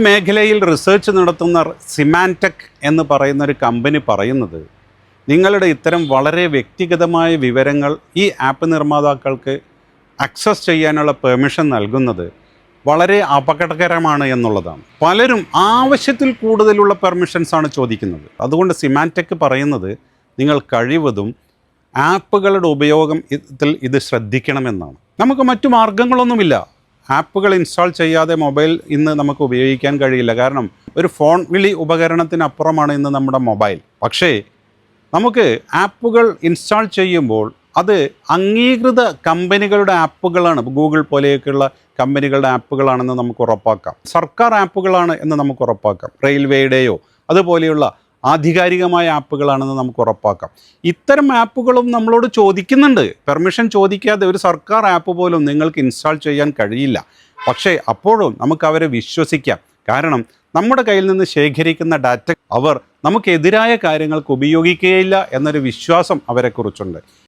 മേഖലയിൽ റിസർച്ച് നടത്തുന്ന സിമാൻടെക് എന്ന് പറയുന്ന ഒരു കമ്പനി പറയുന്നത്, നിങ്ങളുടെ ഇത്തരം വളരെ വ്യക്തിഗതമായ വിവരങ്ങൾ ഈ ആപ്പ് നിർമ്മാതാക്കൾക്ക് ആക്സസ് ചെയ്യാനുള്ള പെർമിഷൻ നൽകുന്നത് വളരെ അപകടകരമാണ് എന്നുള്ളതാണ്. പലരും ആവശ്യത്തിൽ കൂടുതലുള്ള പെർമിഷൻസാണ് ചോദിക്കുന്നത്. അതുകൊണ്ട് സിമാൻടെക് പറയുന്നത്, നിങ്ങൾ കഴിവതും ആപ്പുകളുടെ ഉപയോഗത്തിൽ ഇത് ശ്രദ്ധിക്കണമെന്നാണ്. നമുക്ക് മറ്റു മാർഗങ്ങളൊന്നുമില്ല. ആപ്പുകൾ ഇൻസ്റ്റാൾ ചെയ്യാതെ മൊബൈൽ ഇന്ന് നമുക്ക് ഉപയോഗിക്കാൻ കഴിയില്ല. കാരണം ഒരു ഫോൺ വിളി ഉപകരണത്തിനപ്പുറമാണ് ഇന്ന് നമ്മുടെ മൊബൈൽ. പക്ഷേ നമുക്ക് ആപ്പുകൾ ഇൻസ്റ്റാൾ ചെയ്യുമ്പോൾ അത് അംഗീകൃത കമ്പനികളുടെ ആപ്പുകളാണ്. ഗൂഗിൾ പോലെയൊക്കെയുള്ള കമ്പനികളുടെ ആപ്പുകളാണെന്ന് നമുക്ക് ഉറപ്പാക്കാം. സർക്കാർ ആപ്പുകളാണ് എന്ന് നമുക്ക് ഉറപ്പാക്കാം. റെയിൽവേയുടെയോ അതുപോലെയുള്ള ആധികാരികമായ ആപ്പുകളാണെന്ന് നമുക്ക് ഉറപ്പാക്കാം. ഇത്തരം ആപ്പുകളും നമ്മളോട് ചോദിക്കുന്നുണ്ട്. പെർമിഷൻ ചോദിക്കാതെ ഒരു സർക്കാർ ആപ്പ് പോലും നിങ്ങൾക്ക് ഇൻസ്റ്റാൾ ചെയ്യാൻ കഴിയില്ല. പക്ഷേ അപ്പോഴും നമുക്ക് അവരെ വിശ്വസിക്കാം. കാരണം നമ്മുടെ കയ്യിൽ നിന്ന് ശേഖരിക്കുന്ന ഡാറ്റ അവർ നമുക്കെതിരായ കാര്യങ്ങൾക്ക് ഉപയോഗിക്കുകയില്ല എന്നൊരു വിശ്വാസം അവരെക്കുറിച്ചുണ്ട്.